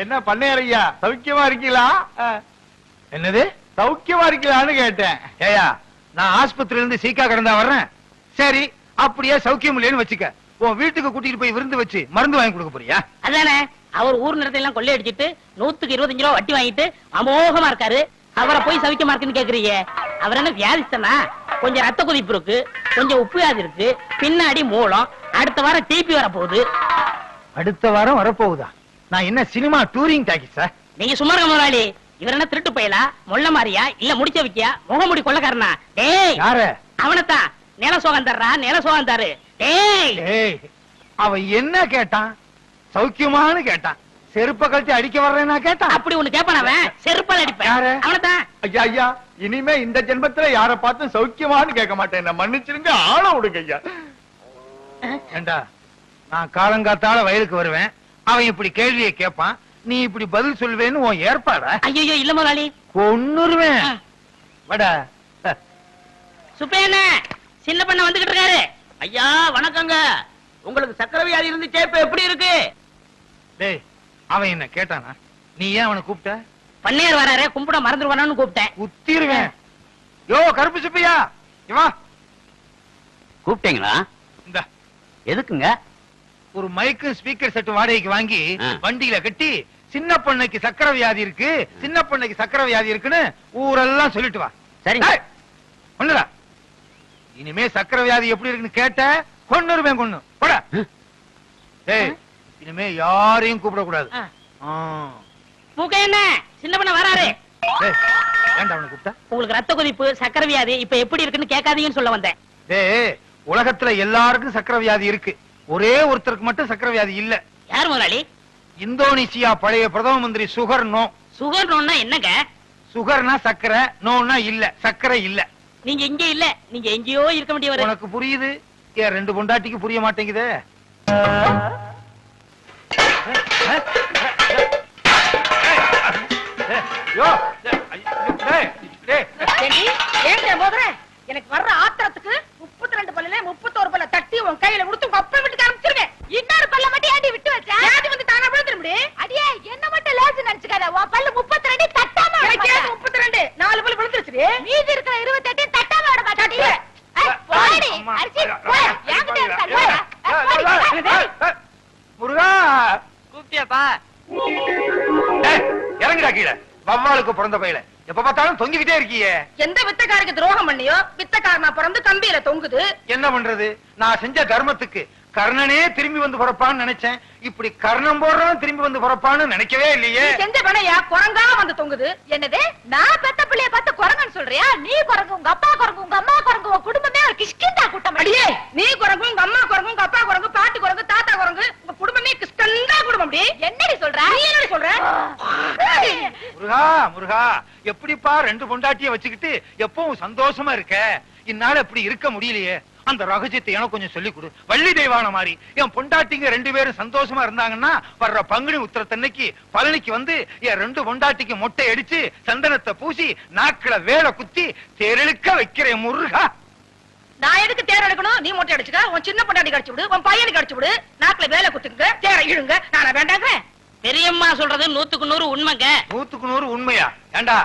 என்ன பண்ணையா சௌக்கியமா இருக்கீங்களா? என்னது சௌக்கியமா இருக்கீங்களான்னு கேட்டேன். ஏயா நான் ஆஸ்பத்திரியில இருந்து சீக்கா கடந்தா வர்றேன். சரி அப்படியே சௌக்கியம் இல்லைன்னு வச்சுக்க, உன் வீட்டுக்கு கூட்டிட்டு போய் விருந்து வச்சு மருந்து வாங்கி கொடுக்க போறியா? அதானே, அவர் ஊர் நிறத்தை எல்லாம் கொள்ளையடிச்சிட்டு 125 ரூபா வட்டி வாங்கிட்டு அமோகமா இருக்காரு. அவரை போய் சௌக்கியமா இருக்குன்னு கேக்குறீங்க? அவர் என்ன வியாதிஸ்தனா? கொஞ்சம் ரத்த கொதிப்பு இருக்கு, கொஞ்சம் உப்பு வியாதி இருக்கு, பின்னாடி மூலம், அடுத்த வாரம் டிபி வர போகுது. அடுத்த வாரம் வரப்போகுதா? நான் என்ன சினிமா டூரிங் டாக்கிஸா? நீங்க சும்மா இருக்க முதலாளி. இவர் என்ன திருட்டு பயலா, மொள்ள மாறியா, இல்ல முடிச்ச வைக்கியா, முகமுடி கொள்ளக்காரனா? டேய் யாரு? அவனத்தான். நில சோகம் தர்றா, நில சோகம் தரு. டேய் ஏய், அவன் என்ன கேட்டான்? சௌக்கியமானு கேட்டான். செருப்ப கழட்டி அடிக்க வர்றேன்னா கேட்டான். அப்படி ஒண்ணு கேப்பான் அவன், செருப்பால் அடிப்பேன். யாரு? அவனத்தான். ஐயா ஐயா, இனிமே இந்த ஜென்மத்துல யார பார்த்தும் சௌக்கியமான்னு கேட்க மாட்டேன். என்ன மன்னிச்சிருங்க, ஆள விடுங்க ஐயா. ஏண்டா, நான் காலங்காத்தால வயலுக்கு வருவேன், அவன் இப்படி கேள்வியை கேட்பான், நீ இப்படி பதில் சொல்வேன்னு உன் ஏற்பாடா? ஐயோ இல்ல முதலாளி, கொன்னுருவேன். வட சுப்பேன சின்ன பண்ண வந்துகிட்டு இருக்காரு. ஐயா வணக்கங்க. உங்களுக்கு சக்கரை வியாதி இருந்துச்சே, இப்ப எப்படி இருக்கு? டேய், அவன் என்ன கேட்டானா? நீ ஏன் அவனை கூப்பிட்ட? பண்ணையார் வராரு, கும்பிட மறந்துடுவானு கூப்பிட்டேன். குத்திருவேன். யோ கருப்பு சுப்பையா, இவா கூப்பிட்டீங்களா? இந்த எதுக்குங்க? ஒரு மைக்கு ஸ்பீக்கர் செட் வாடகைக்கு வாங்கி வண்டியில கட்டி, சின்ன பொண்ணுக்கு சக்கரை வியாதி இருக்கு, சின்ன பொண்ணுக்கு சக்கரை வியாதி இருக்குன்னு ஊரெல்லாம் சொல்லிட்டு வா. சரிங்க. ஒண்ணுடா, இனிமே சக்கரை வியாதி எப்படி இருக்குன்னு கேட்ட கொன்னுருவேன். கொன்னு போட. டேய், இனிமே யாரையும் கூப்பிடக்கூடாது. என்ன சின்ன பண்ண வராரு. ஏன்டா அவனை கூப்பிட்ட? உங்களுக்கு ரத்த கொதிப்பு, சக்கரை வியாதி இப்ப எப்படி இருக்குன்னு கேட்காதீங்கன்னு சொல்ல வந்தேன். டேய், உலகத்துல எல்லாருக்கும் சக்கரை வியாதி இருக்கு, ஒரே ஒருத்தருக்கு மட்டும் சக்கரை வியாதி இல்ல. யார் முதலாளி? இந்தோனேசியா பழைய பிரதம மந்திரி சுகர் நோ. சுகர் நோன்னா என்னங்க? சுகர்னா சக்கரை, நோன்னா இல்ல, சக்கரை இல்ல. நீங்க இங்க இல்ல, நீங்க எங்கேயோ இருக்க வேண்டியவர். உனக்கு புரியுது, ஏன் ரெண்டு பொண்டாட்டிக்கு புரிய மாட்டேங்குதே? எனக்கு வர்ற ஆத்திரத்துக்கு 32 பல்லுல 31 பல்ல தட்டி உன் கையில கொடுத்து உங்க அப்பா வீட்டுக்கு அனுப்பிச்சிருவேன். இன்னொரு பல்ல மட்டும் ஏண்டி விட்டு வச்ச? ஏது வந்து தானா விழுந்துற முடியும்? அடியே என்ன மட்டும் லேசு நினைச்சுக்காத. உன் பல்லு 32 தட்டாம எனக்கு 32 4 பல்லு விழுந்துருச்சு. மீதி இருக்கிற 28 தட்டாம விட மாட்டாடி. போடி அரிசி போய் என்கிட்ட இருக்க. முருகா கூப்பிட்டியாப்பா? இறங்குடா கீழே. வவ்வாலுக்கு பிறந்த பையல எப்ப பார்த்தாலும் தொங்கிக்கிட்டே இருக்கியே. எந்த வித்தக்காரருக்கு துரோகம் பண்ணியோ வித்தக்காரனா பிறந்து கம்பியில தொங்குது. என்ன பண்றது? நான் செஞ்ச தர்மத்துக்கு கர்ணனே திரும்பி வந்து பிறப்பான்னு நினைச்சேன். இப்படி கர்ணம் போடுறவன் திரும்பி வந்து பிறப்பான்னு நினைக்கவே இல்லையே. செஞ்ச பணையா குரங்கா வந்து தொங்குது. என்னது, நான் பெத்த பிள்ளைய பார்த்து குரங்குன்னு சொல்றியா? நீ குரங்கு, உங்க அப்பா குரங்கு, உங்க அம்மா குரங்கு, உங்க குடும்பமே ஒரு கிஷ்கிந்தா கூட்டம். அடியே, நீ குரங்கு, உங்க அம்மா குரங்கு, உங்க அப்பா குரங்கு, பாட்டி குரங்கு, தாத்தா குரங்கு, உங்க குடும்பமே கிஷ்கந்தா குடும்பம். அப்படி என்னடி சொல்ற? நீ என்ன சொல்ற? முருகா முருகா, எப்படிப்பா ரெண்டு பொண்டாட்டிய வச்சுக்கிட்டு எப்பவும் சந்தோஷமா இருக்க? இந்நாள் இப்படி இருக்க முடியலையே. அந்த ரகசியத்தை எனக்கு கொஞ்சம் சொல்லிக் கொடு. வள்ளி தெய்வான மாதிரி என் பொண்டாட்டிங்க ரெண்டு பேரும் சந்தோஷமா இருந்தாங்கன்னா வர்ற பங்குனி உத்திரத்தன்னைக்கு பழனிக்கு வந்து என் ரெண்டு பொண்டாட்டிக்கு மொட்டை அடிச்சு சந்தனத்தை பூசி நாக்குல வேலை குத்தி தேரெழுக்க வைக்கிறேன் முருகா. நான் எதுக்கு தேர் எடுக்கணும்? நீ மொட்டை அடிச்சுக்க, உன் சின்ன பொண்டாட்டி கடிச்சு விடு, உன் பையனுக்கு கடிச்சு விடு, நாக்குல வேலை குத்துங்க, தேர இழுங்க. நான் வேண்டாங்க. பெரியம்மா சொல்றது 100க்கு 100 உண்மைங்க. 100க்கு 100 உண்மையா? ஏண்டா,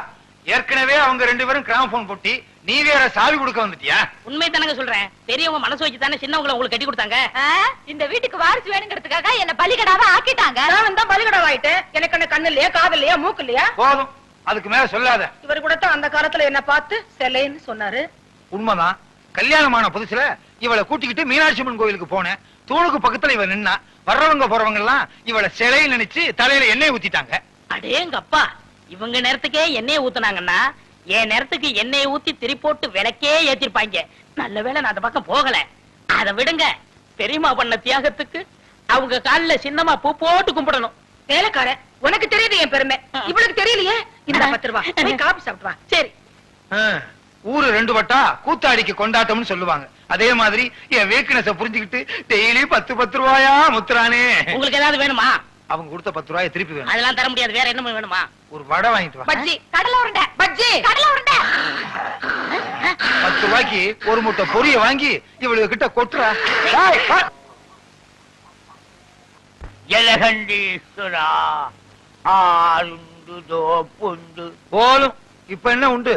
ஏற்கனவே அவங்க ரெண்டு பேரும் கிராமபோன் போட்டி, நீ வேற சாவி கொடுக்க வந்துட்டியா? உண்மை தானங்க சொல்றேன். பெரியவங்க மனசு வச்சு தானே சின்னவங்களை உங்களுக்கு கட்டி கொடுத்தாங்க. இந்த வீட்டுக்கு வாரிசு வேணுங்கிறதுக்காக என்ன பலிகடாவா ஆக்கிட்டாங்க. நான் தான் பலிகடாவா ஆயிட்டேன். எனக்கு என்ன கண்ணு இல்லையா, காது இல்லையா, மூக்கு இல்லையா? போதும், அதுக்கு மேல சொல்லாத. இவர் கூட தான் அந்த காலத்துல என்ன பார்த்து செல்லைன்னு சொன்னாரு. உண்மைதான். கல்யாணமான புதுசுல இவளை கூட்டிக்கிட்டு மீனாட்சி அம்மன் கோயிலுக்கு போனேன். தூணுக்கு பக்கத்துல இவ நின்னா, வர்றவங்க போறவங்க எல்லாம் இவளை சிலை நினைச்சு தலையில எண்ணெய் ஊத்திட்டாங்க. அடேங்கப்பா, இவங்க நேரத்துக்கே எண்ணெயை ஊத்துனாங்கன்னா என் நேரத்துக்கு எண்ணெயை ஊத்தி திரி போட்டு விளக்கே ஏத்திருப்பாங்க. நல்ல வேளை நான் அந்த பக்கம் போகல. அதை விடுங்க, பெரியம்மா பண்ண தியாகத்துக்கு அவங்க காலில சின்னமா பூ போட்டு கும்பிடணும். வேலைக்கார, உனக்கு தெரியுது என் பெருமை, இவளுக்கு தெரியலையே. இந்த 10 ரூபாய் போய் காபி சாப்பிட்டு வா. சரி. ஊரு ரெண்டு வட்டா கூத்தாடிக்கு கொண்டாட்டம்னு சொல்லுவாங்க. அதே மாதிரி என் வீக்னஸ புரிஞ்சுக்கிட்டு டெய்லி 10 ரூபாயா முத்துறானே. உங்களுக்கு ஏதாவது வேணுமா? அவங்க கொடுத்த 10 ரூபாயை திருப்பி வேணும். அதெல்லாம் தர முடியாது. வேற என்ன வேணுமா? ஒரு வடை வாங்கிட்டு வா. பஜ்ஜி, கடலை உருண்டை, பஜ்ஜி, கடலை உருண்டை. 10 ரூபாய்க்கு ஒரு முட்டை பொரிய வாங்கி இவளுக்கு கிட்ட கொட்டுறா. ஜலகண்டீஸ்வரா ஆளுண்டு தோப்புண்டு போலும். இப்ப என்ன உண்டு?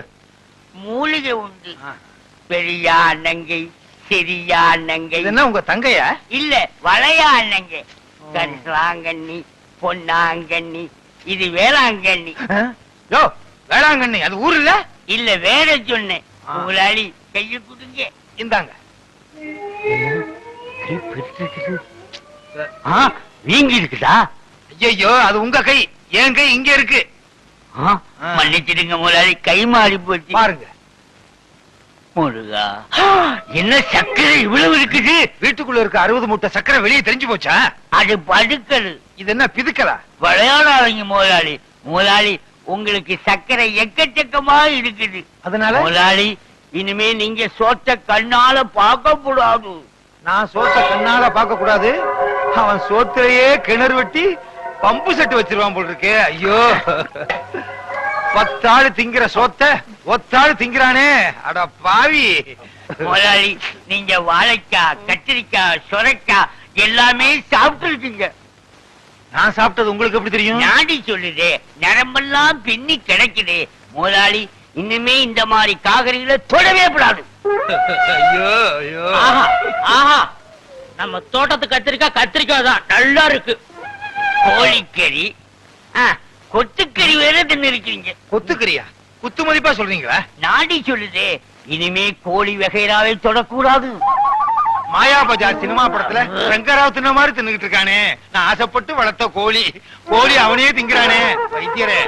மூலிகை உண்டு. பெரியா அண்ணங்கை சிறியா அண்ணங்கை. இது என்ன உங்க தங்கையா? இல்ல வளையா அண்ணங்கை. கரிசலாங்கண்ணி பொன்னாங்கண்ணி இது வேளாங்கண்ணி. யோ வேளாங்கண்ணி அது ஊர் இல்ல? இல்ல வேற சொன்னேன். முதலாளி கையை கொடுங்க. இந்தாங்க. வீங்கி இருக்குதா? ஐயோ அது உங்க கை, என் கை இங்க இருக்கு. மன்னிச்சிடுங்க முதலாளி, கை மாறி போச்சு. பாருங்க. முருகா, என்ன சர்க்கரை இவ்வளவு இருக்குது? வீட்டுக்குள்ள இருக்க 60 மூட்டை சக்கரை வெளியே தெரிஞ்சு போச்சா? அது படுக்கல். இது என்ன பிதுக்கலா? விளையாடாதீங்க முதலாளி. முதலாளி உங்களுக்கு சர்க்கரை எக்கச்சக்கமா இருக்குது. அதனால முதலாளி இனிமே நீங்க சோத்த கண்ணால பார்க்க கூடாது. நான் சோத்த கண்ணால பார்க்க கூடாது. அவன் சோத்திலேயே கிணறு வெட்டி பம்பு செட்டு வச்சிருவான் போல் இருக்கே. ஐயோ 10 ஆளு திங்கிற சோத்த ஒத்தாளு திங்கிறானே. அட பாவி. முதலாளி நீங்க வாழைக்காய் கத்திரிக்காய் சுரைக்காய் எல்லாமே சாப்பிட்டு இருக்கீங்க. நான் சாப்பிட்டது உங்களுக்கு எப்படி தெரியும்? நாடி சொல்லுதே, நரம்பெல்லாம் பின்னி கிடைக்குது. முதலாளி இனிமே இந்த மாதிரி காகரிகளை தொடவே கூடாது. ஐயோ ஐயோ. ஆஹா ஆஹா, நம்ம தோட்டத்து கத்திரிக்காய் கத்திரிக்காய் தான் நல்லா இருக்கு. கோழிக்கறி கொத்துக்கறி வேற தின்னு இருக்கீங்க. கொத்துக்கிறியா? குத்து மதிப்பா சொல்றீங்களா? நாடி சொல்லுதே, இனிமே கோழி வகைராவை தொடக்கூடாது. மாயா பஜார் சினிமா படத்துல சங்கராவ் தின்ன மாதிரி தின்னுகிட்டு இருக்கானே. நான் ஆசைப்பட்டு வளர்த்த கோழி அவனே திங்கிறானே. வைத்தியரே,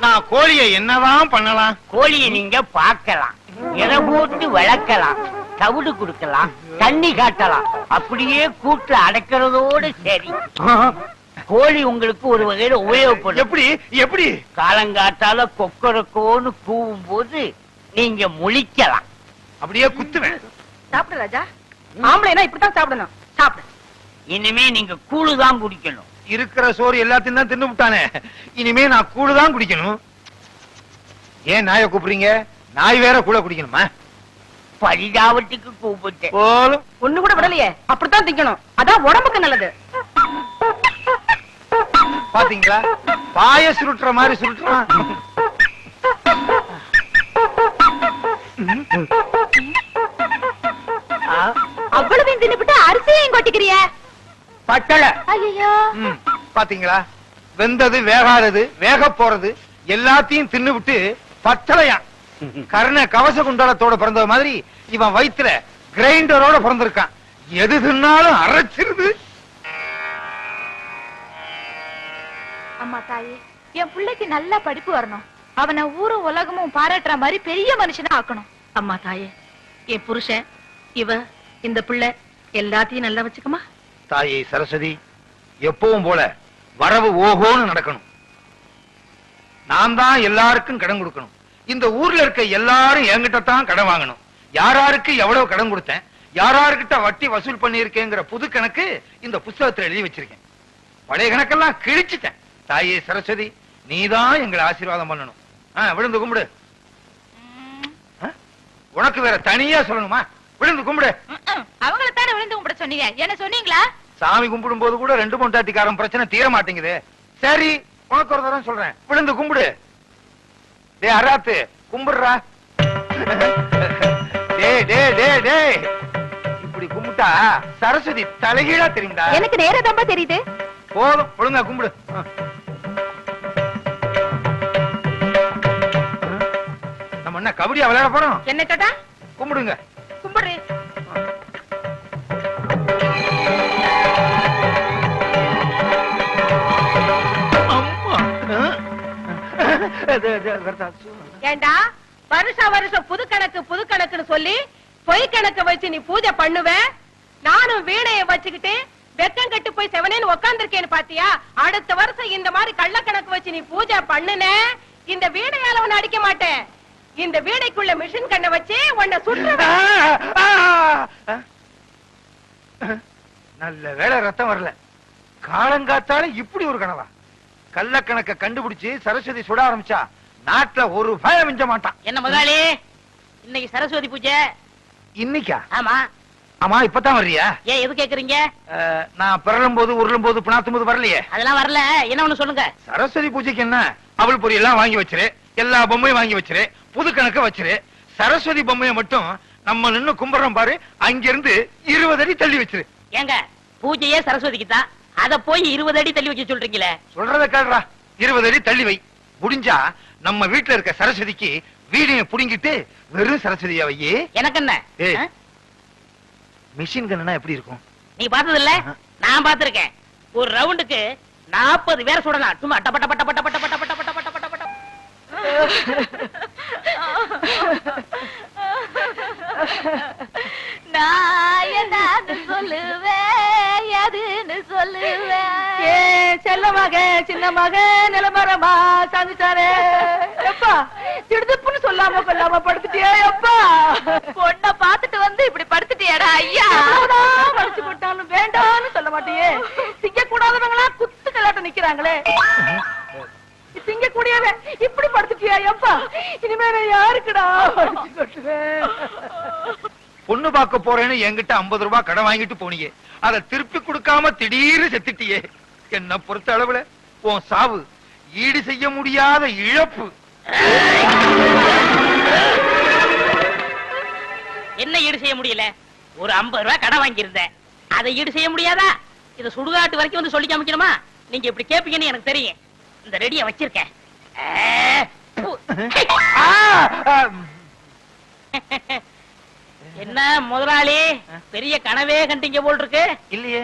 நான் கோழியை என்னதான் பண்ணலாம்? கோழியை நீங்க பார்க்கலாம், எதை போட்டு வளர்க்கலாம், தவிடு கொடுக்கலாம், தண்ணி காட்டலாம். அப்படியே கூட்டுல அடைக்கிறதோடு சரி. கோழி உங்களுக்கு ஒரு வகையில உபயோகப்படும். எப்படி எப்படி? காலங்காத்தால கொக்கரக்கோன்னு கூவும் போது நீங்க முழிக்கலாம். அப்படியே குத்துவேன். சாப்பிடு ராஜா. ஆம்பளைனா இப்படித்தான் சாப்பிடணும். சாப்பிடு. இனிமே நீங்க கூழுதான் குடிக்கணும். இருக்கிற சோறு எல்லாத்தையும் தான் தின்னு விட்டானே. இனிமே நான் கூடுதான் குடிக்கணும். ஏன் நாயை கூப்பிடுறீங்க? நாய் வேற கூட குடிக்கணுமா? பரிதாபத்துக்கு கூப்பிட்டேன். போலும். ஒண்ணு கூட விடலையே. அப்படித்தான் திங்கணும். அதான் உடம்புக்கு நல்லது. பாத்தீங்களா? பாய சுருட்டுற மாதிரி சுருட்டுறான். அவ்வளவு தின்னுபிட்டு அரிசியையும் கொட்டிக்கிறிய. பட்டளை. ஐயோ. பாத்தீங்களா? வெந்தது வேகாதது வேக போறது எல்லாத்தையும் தின்னு விட்டு பட்டளையா. கர்ண கவச குண்டலத்தோட பிறந்த மாதிரி இவன் வயித்துல கிரைண்டரோட பிறந்திருக்கான். எது தின்னாலும் அரைச்சிருது. அம்மா தாயே, என் பிள்ளைக்கு நல்ல படிப்பு வரணும். அவனை ஊரும் உலகமும் பாராட்டுற மாதிரி பெரிய மனுஷனா ஆக்கணும். அம்மா தாயே, என் புருஷன் இவ இந்த பிள்ளை எல்லாத்தையும் நல்லா வச்சுக்கமா. தாயை சரஸ்வதி, எப்பவும் போல வரவு ஓஹோன்னு நடக்கணும். நான் தான் எல்லாருக்கும் கடன் கொடுக்கணும். இந்த ஊர்ல இருக்க எல்லாரும் என்கிட்ட தான் கடன் வாங்கணும். யாராருக்கு எவ்வளவு கடன் கொடுத்தேன், யாராருக்கிட்ட வட்டி வசூல் பண்ணியிருக்கேங்கிற புது கணக்கு இந்த புஸ்தகத்துல எழுதி வச்சிருக்கேன். பழைய கணக்கெல்லாம் கிழிச்சிட்டேன். தாயே சரஸ்வதி, நீதான் எங்களை ஆசீர்வாதம் பண்ணணும். விழுந்து கும்பிடு. உனக்கு வேற தனியா சொல்லணுமா? விழுந்து கும்பிடு. அவங்கள தானே விழுந்து கும்பிட சொன்னீங்க, என்ன சொன்னீங்களா? சாமி கும்பிடும் போது கூட 2 பொண்டாட்டிக்காரன் பிரச்சனை தீர மாட்டேங்குது. சரி, உனக்கு ஒரு தரம் சொல்றேன், விழுந்து கும்பிடு. டே அராத்து, கும்பிடுறா. டே டே டே டே, இப்படி கும்பிட்டா சரஸ்வதி தலைகீழா தெரியுதா? எனக்கு நேரா தம்பா தெரியுது. போதும், ஒழுங்கா கும்பிடு. நம்ம என்ன கபடியா விளையாட போறோம்? என்ன கேட்டா? கும்பிடுங்க. கும்பிடு. ஏண்டா வருஷம் புது கணக்குன்னு சொல்லி பொய் கணக்கு வச்சு நீ பூஜை பண்ணுவ. நானும் வீணைய வச்சுக்கிட்டு வெக்கம் கட்டு போய் செவனேன்னு உட்கார்ந்திருக்கேன்னு பாத்தியா? அடுத்த வருஷம் இந்த மாதிரி கள்ள கணக்கு வச்சு நீ பூஜை பண்ணுன, இந்த வீணையால உன்னை அடிக்க மாட்டேன். இந்த வீணைக்குள்ள மிஷின் கண்ணை வச்சு உன்னை சுற்றுவேன். நல்ல வேளை ரத்தம் வரல. காலங்காத்தால இப்படி ஒரு கனவா? கள்ள கணக்க கண்டுபிடிச்சு சரஸ்வதி சுட ஆரம்பிச்சா நாட்டுல ஒரு பயம் மிஞ்ச மாட்டான். என்ன முதலாளி, இன்னைக்கு சரஸ்வதி பூஜை. இன்னைக்கா? ஆமா, ஆமா இப்பதான் வர்றியா? ஏன் எது கேக்குறீங்க? நான் பிறலும் போது உருளும் போது பிணாத்தும் போது வரலையே. அதெல்லாம் வரல. என்ன ஒண்ணு சொல்லுங்க. சரஸ்வதி பூஜைக்கு என்ன அவள் பொரி எல்லாம் வாங்கி வச்சிரு, எல்லா பொம்மையும் வாங்கி வச்சிரு, புது கணக்க வச்சிரு. சரஸ்வதி பொம்மையை மட்டும் நம்ம நின்னு கும்பிடுறோம் பாரு, அங்கிருந்து 20 அடி தள்ளி வச்சிரு. ஏங்க பூஜையே சரஸ்வதிக்கு தான், அத போய் 20 அடி தள்ளி வைக்க சொல்றீங்களே. சொல்றத கேளுடா. 20 அடி தள்ளி வை. முடிஞ்சா நம்ம வீட்டுல இருக்க சரஸ்வதிக்கு வீடையும் புடிங்கிட்டு வெறும் சரஸ்வதியா வையே. எனக்கு என்ன? ஏய், மிஷின் கன்னா எப்படி இருக்கும்? நீ பார்த்தது இல்ல? நான் பார்த்திருக்கேன். ஒரு ரவுண்டுக்கு 40 பேரை சுடலாம். சும்மா டப்ப டப்ப டப்ப டப்ப டப்ப டப்ப டப்ப டப்ப டப்ப டப்ப. நான் என்னன்னு சொல்லுவேன், எதுன்னு சொல்லுவேன். செல்ல மக சின்ன மக நிலமரமா சாந்துச்சாரே. எப்பா திடுதுப்புன்னு சொல்லாம கொல்லாம படுத்துட்டியா? எப்பா பொண்ண பாத்துட்டு வந்து இப்படி படுத்துட்டியாடா ஐயா? படிச்சு போட்டாலும் வேண்டாம்னு சொல்ல மாட்டியே. திங்க கூடாதவங்களா குத்து கலாட்ட நிக்கிறாங்களே, திங்க கூடியவே இப்படி படுத்துட்டியா? எப்பா இனிமே நான் யாருக்குடா படிச்சு கொட்டுவேன்? பொண்ணு பார்க்க போறேன்னு என்கிட்ட 50 ரூபாய் கடன் வாங்கிட்டு போனீங்க, அதை திருப்பி கொடுக்காம திடீர்னு செத்துட்டியே. என்ன பொறுத்த அளவுல உன் சாவு ஈடு செய்ய முடியாத இழப்பு. என்ன ஈடு செய்ய முடியல? ஒரு 50 ரூபாய் கடன் வாங்கியிருந்தேன், அதை ஈடு செய்ய முடியாதா? இத சுடுகாட்டு வரைக்கும் வந்து சொல்லி காமிக்கணுமா? நீங்க இப்படி கேப்பீங்கன்னு எனக்கு தெரியும். இந்த ரெடியா வச்சிருக்கேன். என்ன முதலாளி, பெரிய கனவே கண்டீங்க போல் இருக்கு. இல்லையே.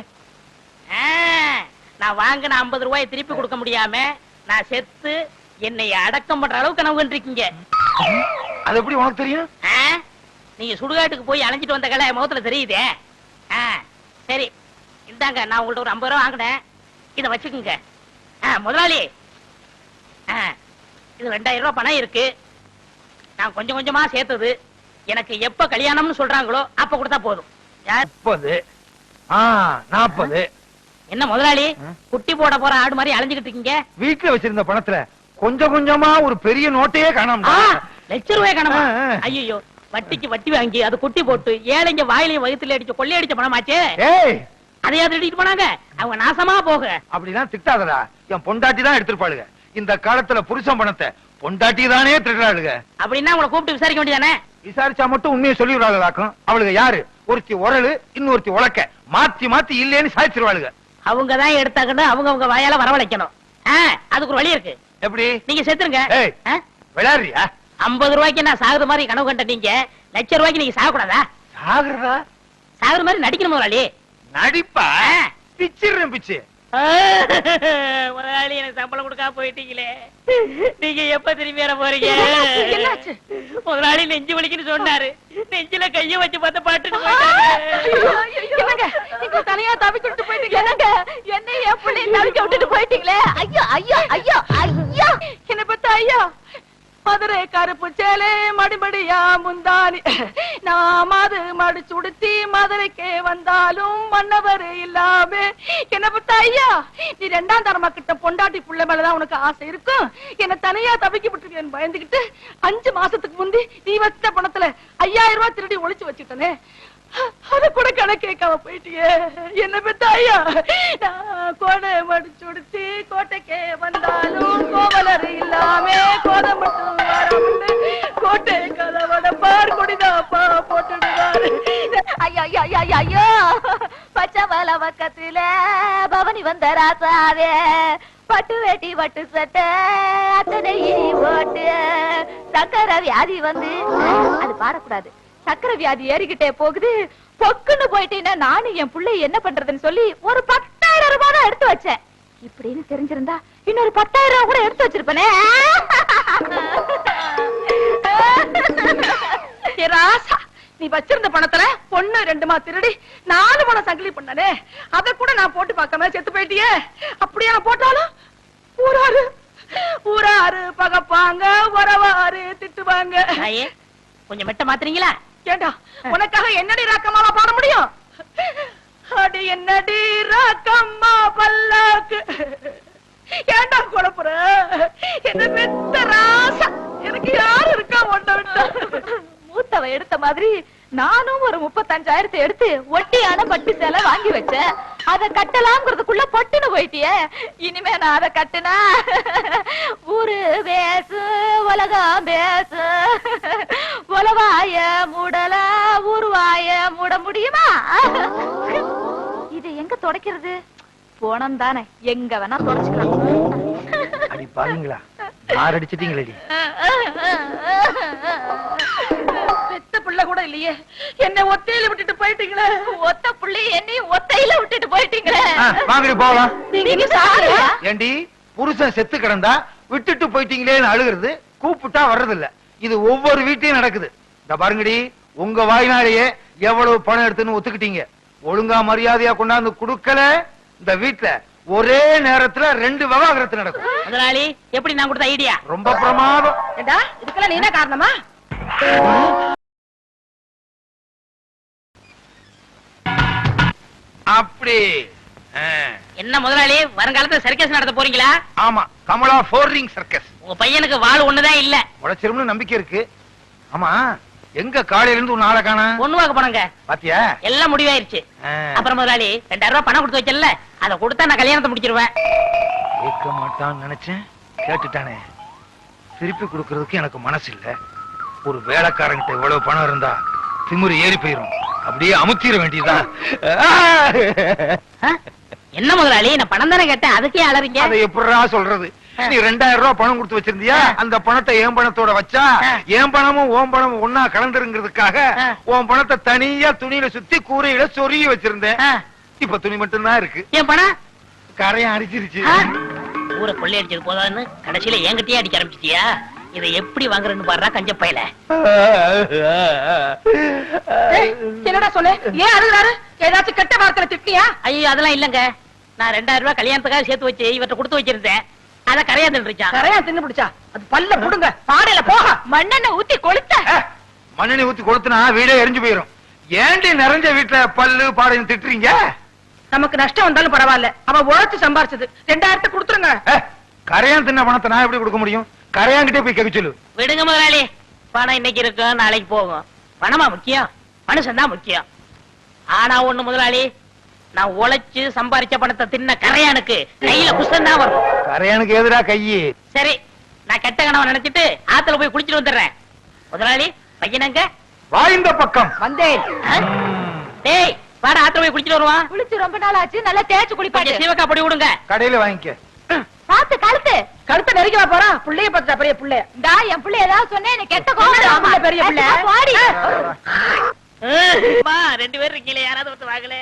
நான் வாங்கின 50 ரூபாயை திருப்பி கொடுக்க முடியாம நான் செத்து என்னை அடக்கம் பண்ற அளவுக்கு கனவு கண்டிருக்கீங்க. அது எப்படி உனக்கு தெரியும்? நீங்க சுடுகாட்டுக்கு போய் அலைஞ்சிட்டு வந்த கலை முகத்துல தெரியுதே. சரி இந்தாங்க, நான் உங்கள்ட்ட ஒரு 50 ரூபாய் வாங்கினேன், இதை வச்சுக்குங்க. முதலாளி, இது 2000 ரூபாய் பணம் இருக்கு. நான் கொஞ்சம் கொஞ்சமா சேர்த்தது. எனக்கு எப்ப கல்யாணம்னு சொல்றாங்களோ அப்ப கொடுத்தா போதும். 30, 40. என்ன முதலாளி, குட்டி போட போற ஆடு மாதிரி அலைஞ்சுக்கிட்டு இருக்கீங்க? வீட்டுல வச்சிருந்த பணத்துல கொஞ்சம் கொஞ்சமா ஒரு பெரிய நோட்டையே காணாம. லட்சம் ரூபாய் காணாம? ஐயோ, வட்டிக்கு வட்டி வாங்கி அது குட்டி போட்டு ஏழைங்க வாயிலையும் வயிற்றுல அடிச்சு கொள்ளையடிச்ச பணமாச்சே. அதையா திருடிட்டு போனாங்க? அவங்க நாசமா போக. அப்படிதான் திட்டாதடா. என் பொண்டாட்டி தான் எடுத்துருப்பாளுங்க. இந்த காலத்துல புருஷன் பணத்தை பொண்டாட்டி தானே திருடாளுங்க. அப்படின்னா உங்களை கூப்பிட்டு விசாரிக்க வேண்டியதானே? விசாரிச்சா மட்டும் உண்மையை சொல்லி விடாதாக்கும். அவளுங்க யாரு? ஒருத்தி உரலு, இன்னொருத்தி உலக்க, மாத்தி மாத்தி இல்லேன்னு சாய்ச்சிருவாளுங்க. அவங்கதான் எடுத்தாங்கன்னு அவங்க வாயால வரவழைக்கணும். அதுக்கு ஒரு வழி இருக்கு. எப்படி? நீங்க செத்துருங்க. விளையாடுறியா? 50 ரூபாய்க்கு நான் சாகுற மாதிரி கனவு கண்ட நீங்க லட்சம் ரூபாய்க்கு நீங்க சாகக்கூடாதா? சாகுறதா? சாகுற மாதிரி நடிக்கணும் முதலாளி. நடிப்பா? பிச்சிடுறேன் பிச்சு. முதலாளி, எனக்கு சம்பளம் கொடுக்காம போயிட்டீங்களே, நீங்க எப்ப திரும்பி வர போறீங்க? முதலாளி நெஞ்சு வலிக்குன்னு சொன்னாரு, நெஞ்சில கைய வச்சு பார்த்த பாட்டுட்டு தனியா தவிக்கிட்டு போயிட்டீங்க. என்ன என் பிள்ளை தவிக்க விட்டுட்டு போயிட்டீங்களே. ஐயோ ஐயோ ஐயோ ஐயோ, என்ன பத்த ஐயோ. மதுரை கருப்பு சேலை மடிமடியா முந்தானி, நான் மது மடி சுடுத்தி மதுரைக்கே வந்தாலும் மன்னவர் இல்லாம. என்ன பத்த ஐயா, நீ 2ஆம் தரமா கிட்ட பொண்டாட்டி புள்ள மேலதான் உனக்கு ஆசை இருக்கும். என்ன தனியா தவிக்க விட்டுருக்கேன்னு பயந்துகிட்டு 5 மாசத்துக்கு முந்தி நீ வச்ச பணத்துல 5000 ரூபாய் திருடி ஒளிச்சு வச்சுட்டனே, அத கூட கணக்கு கேட்காம போயிட்டியே. என்ன பெத்த ஐயா, நான் கோடை மடிச்சுடுத்தி கோட்டைக்கே வந்தாலும் கோவலர் இல்லாம கோதை மட்டும் வரமுண்டு கோட்டை கதவட பார் கொடிதாப்பா போட்டுடுவாரு. ஐயோ ஐயோ ஐயோ, பச்சை வல பக்கத்துல பவனி வந்த ராசாவே, பட்டு வேட்டி பட்டு சட்டை அத்தனை ஓட்டு, சக்கர வியாதி வந்து அது பாடக்கூடாது. சக்கர வியாதி ஏறிக்கிட்டே போகுது, பொக்குன்னு போயிட்டீங்கன்னா நானும் என் பிள்ளை என்ன பண்றதுன்னு சொல்லி ஒரு 10,000 ரூபாய் தான் எடுத்து வச்சேன். இப்படின்னு தெரிஞ்சிருந்தா இன்னொரு 10,000 ரூபாய் கூட எடுத்து வச்சிருப்பேனே. ராசா, நீ வச்சிருந்த பணத்துல பொண்ணு 2 திருடி 4 பணம் சங்கிலி பண்ணனே, அத கூட நான் போட்டு பார்க்காம செத்து போயிட்டியே. அப்படியா போட்டாலும் ஊராரு பகப்பாங்க, உறவாரு திட்டுவாங்க. கொஞ்சம் மெட்ட மாத்துறீங்களா? ஏண்டா, உனக்காக என்னடி ராக்கம்மாவா பாட முடியும்? அடி என்னடி ராக்கம்மா பல்லாக்கு. ஏண்டா குழப்புற? என்ன பெத்த ராசா, எனக்கு யாரு இருக்கா ஒண்ண விட்டா? மூத்தவ எடுத்த மாதிரி நானும் ஒரு 35,000 எடுத்து ஒட்டியான பட்டு சேலை வாங்கி வச்சேன். அத கட்டலாம்ங்கிறதுக்குள்ள பொட்டுன்னு போயிட்டியே. இனிமே நான் அத கட்டுனா ஊரு பேசு உலகம் பேசு. உலவாய மூடல ஊருவாய மூட முடியுமா? இது எங்க தொடக்கிறது? போனம் தானே, எங்க வேணா தொடச்சுக்கலாம். அடி பாருங்களா, யார் அடிச்சிட்டீங்களடி? பெத்த புள்ள கூட இல்லையே, என்ன ஒத்தையில விட்டுட்டு போயிட்டீங்களே. ஒத்த புள்ளி என்னையும் ஒத்தையில விட்டுட்டு போயிட்டீங்களே. வாங்கடி போகலாம். நீங்க சாரியா? ஏண்டி, புருஷன் செத்து கிடந்தா விட்டுட்டு போயிட்டீங்களேன்னு அழுகிறது, கூப்பிட்டா வர்றதில்ல. இது ஒவ்வொரு வீட்லயும் நடக்குது. இந்த பாருங்கடி, உங்க வாய்னாலேயே எவ்வளவு பணம் எடுத்துன்னு ஒத்துக்கிட்டீங்க. ஒழுங்கா மரியாதையா கொண்டாந்து குடுக்கல, இந்த வீட்டுல ஒரே நேரத்துல 2 விவாகரத்து நடக்கும். முதலாளி, எப்படி நான் கொடுத்த ஐடியா? ரொம்ப பிரமாதம். ஏண்டா, இதுக்கெல்லாம் நீ என்ன காரணமா? அப்படி என்ன முதலாளி, வருங்காலத்துல சர்க்கஸ் நடத்த போறீங்களா? ஆமா, கமலா 4 ரிங் சர்க்கஸ். உங்க பையனுக்கு வாள் ஒண்ணுதான் இல்ல. உழைச்சிரும்னு நம்பிக்கை இருக்கு. ஆமா, எங்க காலையில இருந்து உன்ன ஆள காணா? ஒண்ணு வாக்க போனங்க. பாத்தியா, எல்லாம் முடிவாயிருச்சு. அப்புறம் முதலாளி, 2000 ரூபாய் பணம் கொடுத்து வச்சல, அதை கொடுத்தா நான் கல்யாணத்தை முடிச்சிருவேன். கேட்க மாட்டான்னு நினைச்சேன், கேட்டுட்டானே. திருப்பி கொடுக்கறதுக்கு எனக்கு மனசு இல்ல. ஒரு வேலைக்காரங்கிட்ட இவ்வளவு பணம் இருந்தா திமிரு ஏறி போயிரும். அப்படியே அமுத்திர வேண்டியதுதான். என்ன முதலாளி, நான் பணம் தானே கேட்டேன், அதுக்கே அலறீங்க? அதை எப்படிடா சொல்றது? நீ 2000 ரூபாய் பணம் கொடுத்து வச்சிருந்தியா? அந்த பணத்தை என் பணத்தோட வச்சா என் பணமும் ஓம் பணமும் ஒன்னா கலந்துருங்கிறதுக்காக உன் பணத்தை தனியா துணியில சுத்தி கூரையில சொருகி வச்சிருந்தேன். இப்ப துணி மட்டும் தான் இருக்கு. என் பணம் கரையான் அடிச்சிருச்சு. ஊரை கொள்ளை அடிச்சது போதான்னு கடைசியில என்கிட்டயே அடிக்க ஆரம்பிச்சிட்டியா? இதை எப்படி வாங்குறேன்னு பாடுறா கஞ்ச பையல. என்னடா சொல்லு, ஏன் அழுகுறாரு? ஏதாச்சும் கெட்ட வார்த்தை திட்டியா? ஐயோ, அதெல்லாம் இல்லங்க. நான் 2000 ரூபாய் கல்யாணத்துக்காக சேர்த்து வச்சு இவற்றை கொடுத்து வச்சிருந்தேன். அத கரையா தின்றுச்சான். கரையா தின்னு பிடிச்சா? அது பல்ல புடுங்க, பாடையில போக மண்ணெண்ணெய் ஊத்தி கொளுத்த. மண்ணெண்ணெய் ஊத்தி கொளுத்துனா வீடே எரிஞ்சு போயிரும். ஏண்டி நிறைஞ்ச வீட்டுல பல்லு பாடைன்னு திட்டுறீங்க? நமக்கு நஷ்டம் வந்தாலும் பரவாயில்ல, அவன் உழைச்சு சம்பாரிச்சது. 2000 கொடுத்துருங்க. கரையான் தின்ன பணத்தை நான் எப்படி கொடுக்க முடியும்? கரையான்கிட்டே போய் கேட்க சொல்லு. விடுங்க முதலாளி, பணம் இன்னைக்கு இருக்கும், நாளைக்கு போகும். பணமா முக்கியம்? மனுஷன் தான் முக்கியம். ஆனா ஒண்ணு முதலாளி, நான் உழைச்சு சம்பாரிச்ச பணத்தை தின்ன கரையானுக்கு கையில குஷ்டம் தான் வரும். கரையானுக்கு எதிரா கையி. சரி, நான் கெட்ட கனவை நினைச்சிட்டு ஆத்துல போய் குளிச்சிட்டு வந்துடுறேன். முதலாளி, பையனங்க வாய்ந்த பக்கம் வந்தேன். டேய், வாடா, ஆத்துல போய் குளிச்சிட்டு வருவான். குளிச்சு ரொம்ப நாள் ஆச்சு, நல்லா தேய்ச்சு குளிப்பாட்டு. சீவக்கா பொடி விடுங்க. கடையில வாங்கிக்க. பாத்து கழுத்தை நெருங்கி போறா. புள்ளைய பத்தா பெரிய புள்ள. டா, என் புள்ள ஏதாவது சொன்னே எனக்கு கெட்ட கோவம். பெரிய புள்ள பாடி. 2 பேர் இருக்கீங்களே, யாராவது ஒருத்தர் வாங்கல.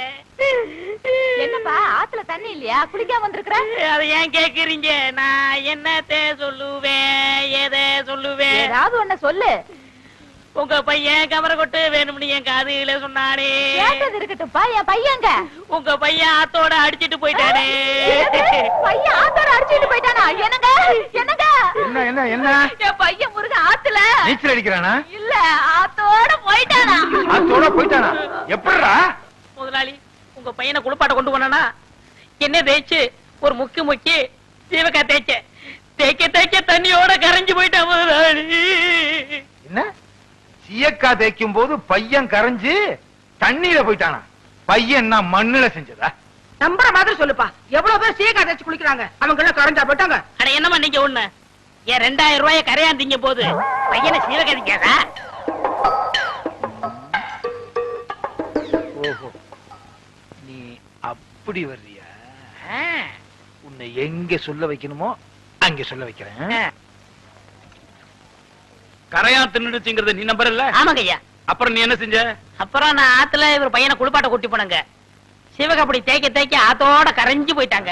என்னப்பா, ஆத்துல தண்ணி இல்லையா? குளிக்காம வந்திருக்கிற? அதை ஏன் கேக்குறீங்க? நான் என்னத்த சொல்லுவேன், எதை சொல்லுவேன்? ஏதாவது ஒண்ணு சொல்லு. உங்க பையன் கமர கொட்டு வேணும்னு என் காதுல சொன்னானே. கேட்டது இருக்கட்டும்ப்பா, என் பையங்க. உங்க பையன் ஆத்தோட அடிச்சிட்டு போயிட்டானே. பையன் ஆத்தோட அடிச்சிட்டு போயிட்டானா? என்னங்க என்னங்க? என்ன என்ன என்ன? என் பையன் முருக ஆத்துல நீச்சல் அடிக்கிறானா? இல்ல, ஆத்தோட போயிட்டானா. ஆத்தோட போயிட்டானா? எப்படிடா? முதலாளி, உங்க பையனை குளிப்பாட்ட கொண்டு போனானா என்ன தேய்ச்சு ஒரு முக்கி சீவக்கா தேய்க்க தண்ணியோட கரைஞ்சு போயிட்டான் முதலாளி. என்ன? சீயக்கா தேய்க்கும் போது பையன் கரைஞ்சு தண்ணியில போயிட்டானா? பையன் நான் மண்ணுல செஞ்சதா? நம்புற மாதிரி சொல்லுப்பா. எவ்வளவு பேர் சீக்கா தேய்ச்சு குளிக்கிறாங்க, அவங்க எல்லாம் கரைஞ்சா போயிட்டாங்க. அட என்னமா நீங்க ஒண்ணு, ஏன் 2000 ரூபாய கரையாந்தீங்க போது பையனை சீவக்காதீங்கடா. ஓஹோ, நீ அப்படி வர்றியா? உன்னை எங்க சொல்ல வைக்கணுமோ அங்க சொல்ல வைக்கிறேன். கரையான் தின்னுடுச்சுங்கறத நீ நம்பறல்ல? ஆமாங்க ஐயா. அப்புறம் நீ என்ன செஞ்ச? அப்புறம் நான் ஆத்துல இவர் பையனை குளிப்பாட்ட கூட்டி போனங்க. சிவகாப்படி தேய்க்க ஆத்தோட கரைஞ்சு போயிட்டாங்க.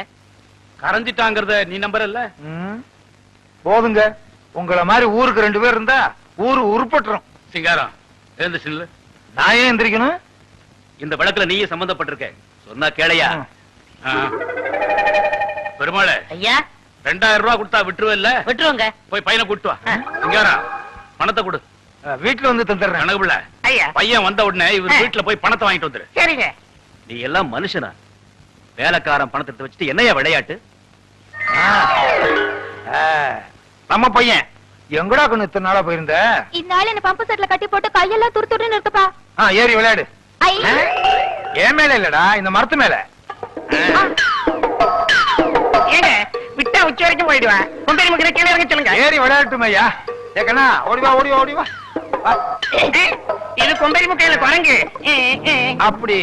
கரைஞ்சிட்டாங்கறத நீ நம்பறல்ல? போதுங்க, உங்கள மாதிரி ஊருக்கு 2 பேர் இருந்தா ஊரு உருப்பட்டுரும். சிங்காரம், எழுந்து சில்லு. நான் ஏன் எந்திரிக்கணும்? இந்த வழக்குல நீயே சம்பந்தப்பட்டிருக்க, சொன்னா கேளையா? பெருமாளே ஐயா, 2000 ரூபாய் கொடுத்தா விட்டுருவல்ல? விட்டுருவோங்க. போய் பையனை கூட்டு வா. சிங்காரம், பணத்தை கொடு. வீட்டுல வந்து தந்துடுறேன். கணக்குல ஐயா, பையன் வந்த உடனே இவர் வீட்டுல போய் பணத்தை வாங்கிட்டு வந்துரு. சரிங்க. நீ எல்லாம் மனுஷனா? வேலைக்காரன் பணத்தை எடுத்து வச்சுட்டு என்னையா விளையாட்டு? நம்ம பையன் எங்கடா கண்ணு இத்தனை நாளா போயிருந்த? இந்நாள் என்ன பம்பு செட்ல கட்டி போட்டு கையெல்லாம் துரு துருன்னு இருக்குப்பா. ஏறி விளையாடு. ஐ. ஏன் மேல இல்லடா, இந்த மரத்து மேல. ஏங்க விட்டா உச்சி வரைக்கும் போயிடுவேன். கொம்பேரி முக்கிற கீழே இறங்க சொல்லுங்க. ஏறி விளையாட்டும் ஐயா. ஏக்கண்ணா ஓடி வா ஓடி வா ஓடி வா. இது கொம்பேரி முக்கையில குரங்கு. அப்படி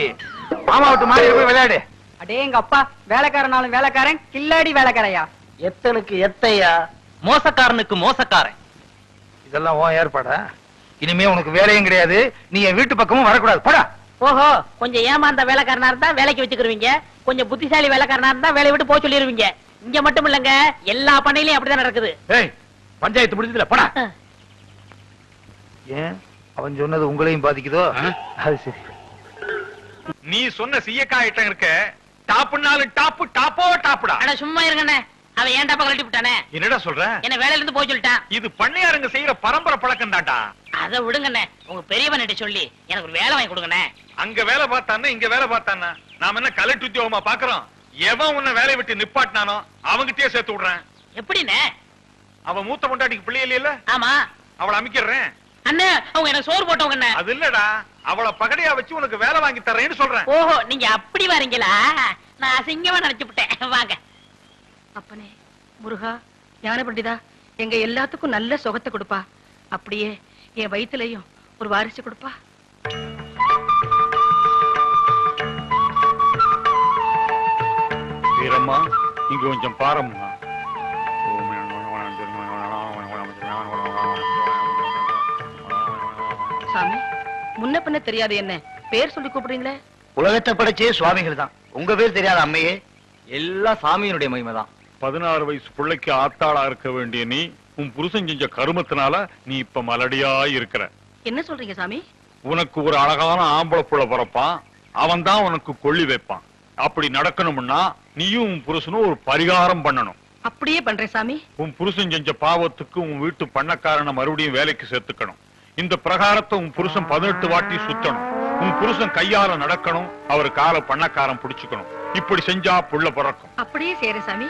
மாமா விட்டு மாறி போய் விளையாடு. அடே எங்க அப்பா வேலைக்காரனாலும் வேலைக்காரன் கில்லாடி வேலைக்காரையா. எத்தனுக்கு எத்தையா, மோசக்காரனுக்கு மோசக்காரன். இதெல்லாம் உன் ஏற்பாடா? இனிமே உனக்கு வேலையும் கிடையாது, நீ என் வீட்டு பக்கமும் வரக்கூடாது. போடா. ஓஹோ, கொஞ்சம் ஏமாந்த வேலைக்காரனா இருந்தா வேலைக்கு வச்சுக்கிருவீங்க, கொஞ்சம் புத்திசாலி வேலைக்காரனா இருந்தா வேலையை விட்டு போக சொல்லிருவீங்க. இங்க மட்டும் இல்லங்க, எல்லா பண்ணையிலயும் அப்படிதான் நடக்குது. ஏய், பஞ்சாயத்து முடிஞ்சதுல போடா. ஏன் அவன் சொன்னது உங்களையும் பாதிக்குதோ? அது சரி. நீ சொன்ன சீயக்கா ஐட்டம் இருக்க, டாப்புனாலும் டாப்பு, டாப்போ டாப்புடா. ஆனா சும்மா இருங்கண்ணே, அவன் ஏன் டாப்பா கழட்டி விட்டானே? என்னடா சொல்ற? என்ன வேலையில இருந்து போக சொல்லிட்டான். இது பண்ணையாருங்க செய்யற பரம்பரை பழக்கம் தான்டா. அதை விடுங்கண்ணே, உங்க பெரியவன்கிட்ட சொல்லி எனக்கு ஒரு வேலை வாங்கி கொடுங்கண்ணே. அங்க வேலை பார்த்தானே, இங்க வேலை பார்த்தானா? நாம என்ன கலெக்டர் உத்தியோகமா பாக்குறோம்? எவன் உன்னை வேலையை விட்டு நிப்பாட்டினானோ அவங்கிட்டயே சேர்த்து விடுறேன். எப்படிண்ணே? அவன் மூத்த பொண்டாட்டிக்கு பிள்ளை இல்லையில, ஆமா, அவளை அமைக்கிறேன். அண்ணே அவங்க எனக்கு சோறு போட்டவங்க. அது இல்லடா, அவளை பகடையா வச்சு உனக்கு வேலை வாங்கி தர்றேன்னு சொல்றேன். ஓஹோ, நீங்க அப்படி வரீங்களா? நான் அசிங்கமா நினைச்சுட்டேன். வாங்க. அப்பனே முருகா ஞான பண்டிதா, எங்க எல்லாத்துக்கும் நல்ல சுகத்தை கொடுப்பா. அப்படியே என் வயிற்றுலயும் ஒரு வாரிசு கொடுப்பா. வீரம்மா, இங்க கொஞ்சம் பாரம்மா. சாமி, முன்ன பின்ன தெரியாது என்ன பேர் சொல்லி கூப்பிடுறீங்களே? உலகத்தை படைச்சே சுவாமிகள் தான். உங்க பேர் தெரியாத அம்மையே? எல்லாம் சாமியினுடைய மகிமை தான். 16 வயசு பிள்ளைக்கு ஆத்தாளா இருக்க வேண்டிய நீ, உன் புருஷன் செஞ்ச கருமத்தினால நீ இப்ப மலடியா இருக்கிற. என்ன சொல்றீங்க சாமி? உனக்கு ஒரு அழகான ஆம்பளை புள்ள பிறப்பான், அவன் தான் உனக்கு கொள்ளி வைப்பான். அப்படி நடக்கணும்னா நீயும் உன் புருஷனும் ஒரு பரிகாரம் பண்ணணும். அப்படியே பண்றேன் சாமி. உன் புருஷன் செஞ்ச பாவத்துக்கு உன் வீட்டு பண்ணக்காரனை மறுபடியும் வேலைக்கு சேர்த்துக்கணும். இந்த பிரகாரத்தை உன் புருஷன் 18 வாட்டி சுத்தணும். உன் புருஷன் கையால நடக்கணும், அவர் கால பண்ணக்காரன் பிடிச்சுக்கணும். இப்படி செஞ்சா புள்ள பிறக்கும். அப்படியே செய்யறேன் சாமி.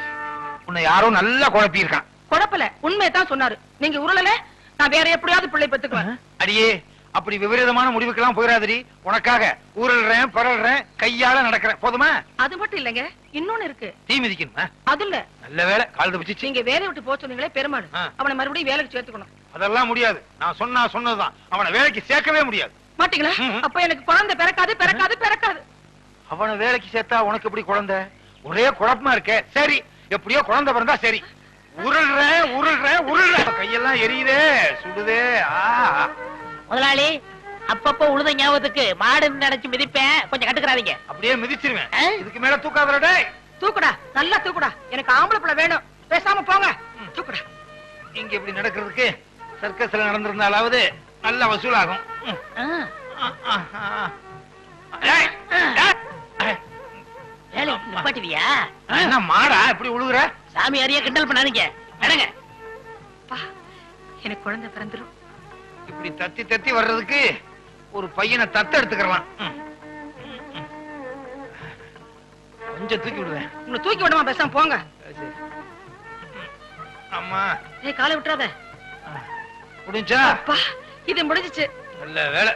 உன்னை யாரோ நல்லா குழப்பி இருக்கான். குழப்பல, உண்மையதான் சொன்னாரு. நீங்க உருளல, நான் வேற எப்படியாவது பிள்ளை பெத்துக்குவேன். அடியே, அப்படி விபரீதமான முடிவுக்கெல்லாம் போயிடாதடி. உனக்காக ஊரல்றேன் பரல்றேன், கையால நடக்கிறேன். போதுமா? அது மட்டும் இல்லங்க, இன்னொன்னு இருக்கு. தீ மிதிக்கணுமா? அது இல்ல, நல்ல வேலை கால் தப்பிச்சிச்சு. நீங்க வேலையை விட்டு போக சொன்னீங்களே பெருமாள், அவனை மறுபடியும் வேலைக்கு சேர்த்துக்கணும். அதெல்லாம் முடியாது. நான் சொன்னதுதான். அவனை வேலைக்கு சேர்க்கவே முடியாது. மாட்டீங்களா? அப்ப எனக்கு குழந்தை பிறக்காது பிறக்காது பிறக்காது. அவனை வேலைக்கு சேர்த்தா உனக்கு எப்படி குழந்தை? ஒரே குழப்பமா இருக்க. சரி, எப்படியோ குழந்தை பிறந்தா சரி. உருள்றேன் கையெல்லாம் எரியுதே, சுடுதே. முதலாளி, அப்பப்ப உழுத ஞாபகத்துக்கு மாடு நினைச்சு மிதிப்பேன், கொஞ்சம் கட்டுக்கிறாதீங்க. அப்படியே மிதிச்சிருவேன். இதுக்கு மேல தூக்காதடா. தூக்குடா, நல்லா தூக்குடா. எனக்கு ஆம்பளை பிள்ளை வேணும். பேசாம போங்க. தூக்குடா. இங்க இப்படி நடக்கிறதுக்கு சர்க்கஸ்ல நடந்திருந்தாலாவது நல்ல வசூல் ஆகும். வேலை நிப்பாட்டுவியா? என்ன மாடா இப்படி உழுகுற? சாமி அறிய கிண்டல் பண்ணாதீங்க, நடங்க. எனக்கு குழந்தை பிறந்துரும். இப்படி தத்தி தத்தி வர்றதுக்கு ஒரு பையனை தத்து எடுத்துக்கலாம். கொஞ்சம் தூக்கி விடுவேன். உங்களை தூக்கி விடுமா? பேசாம போங்க. அம்மா, ஏய், காலை விட்டுறாத. முடிஞ்சா? அப்பா, இது முடிஞ்சிச்சு. நல்ல வேலை.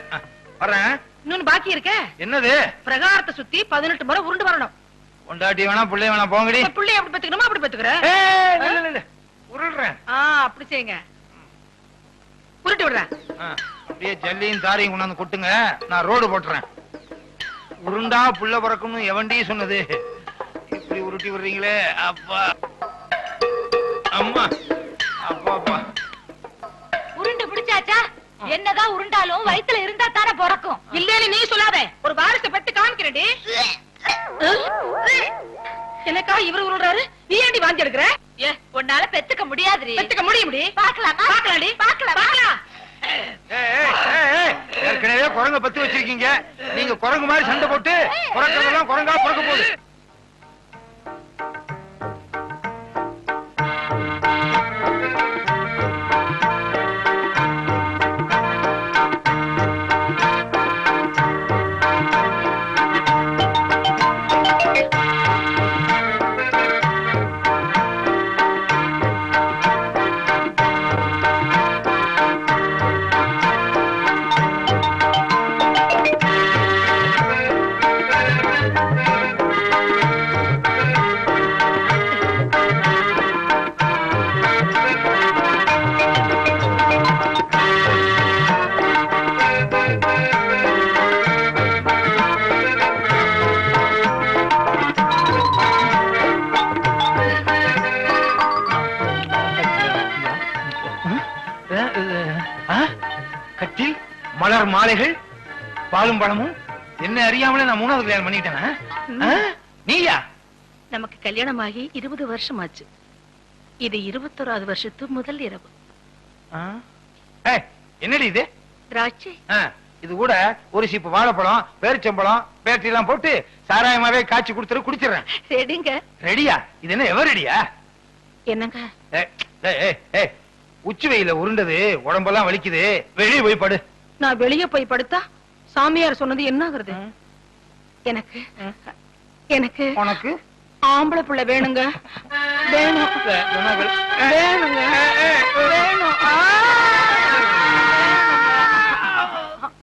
வரேன். இன்னொன்னு பாக்கி இருக்க. என்னது? பிரகாரத்தை சுத்தி 18 முறை உருண்டு வரணும். கொண்டாட்டி வேணா பிள்ளை வேணா போங்கடி. பிள்ளை அப்படி பெத்துக்கணுமா? அப்படி பெத்துக்கிறேன். உருள்றேன். அப்படி செய்யுங்க. உருட்டி விடுறேன். அப்படியே ஜல்லியும் தாரையும் கொண்டாந்து கொட்டுங்க, நான் ரோடு போட்டுறேன். உருண்டா புள்ள பிறக்கும்னு எவன்டி சொன்னது? இப்படி உருட்டி விடுறீங்களே. அப்பா, அம்மா, அப்பா, அப்பா. உருண்டு பிடிச்சாச்சா? என்னதான் உருண்டாலும் வயித்துல இருந்தா தானே பிறக்கும். இல்லேன்னு நீ சொல்லாத. ஒரு வாரிசை பெத்து காமிக்கிறேன்டி. எனக்கா இவரு உருள்றாரு, நீ ஏண்டி வாந்தி எடுக்கிற? உன்னால பெத்துக்க முடியாதுடி. பெத்துக்க முடியும்டி. பாக்கலாமா? பாக்கலாடி. பாக்கலாம். ஏற்கனவே குரங்க பத்து வச்சிருக்கீங்க. நீங்க குரங்கு மாதிரி சண்டை போட்டு குரங்கிறதெல்லாம் குரங்கா பிறக்க போகுது. மலர் மாலைகள், பாலும் பழமும், என்ன அறியாமலே நான் 3வது கல்யாணம் பண்ணிட்டேனா? நீயா? நமக்கு கல்யாணமாகி 20 வருஷம் ஆச்சு. இது 21வது வருஷத்து முதல் இரவு. என்னடி இது? திராட்சை. இது கூட ஒரு சீப்பு வாழைப்பழம், பேரிச்சம்பழம், பேட்டரி எல்லாம் போட்டு சாராயமாவே காய்ச்சி கொடுத்துரு, குடிச்சிடுறேன். ரெடிங்க. ரெடியா? இது என்ன எவர் ரெடியா? என்னங்க? உச்சி வெயில உருண்டது உடம்பெல்லாம் வலிக்குது, வெளியே போய் படு. நான் வெளியே போய் படுத்தா சாமியார் சொன்னது என்ன ஆகுறது? எனக்கு எனக்கு உனக்கு ஆம்பளை புள்ள வேணுங்க. வேணும்.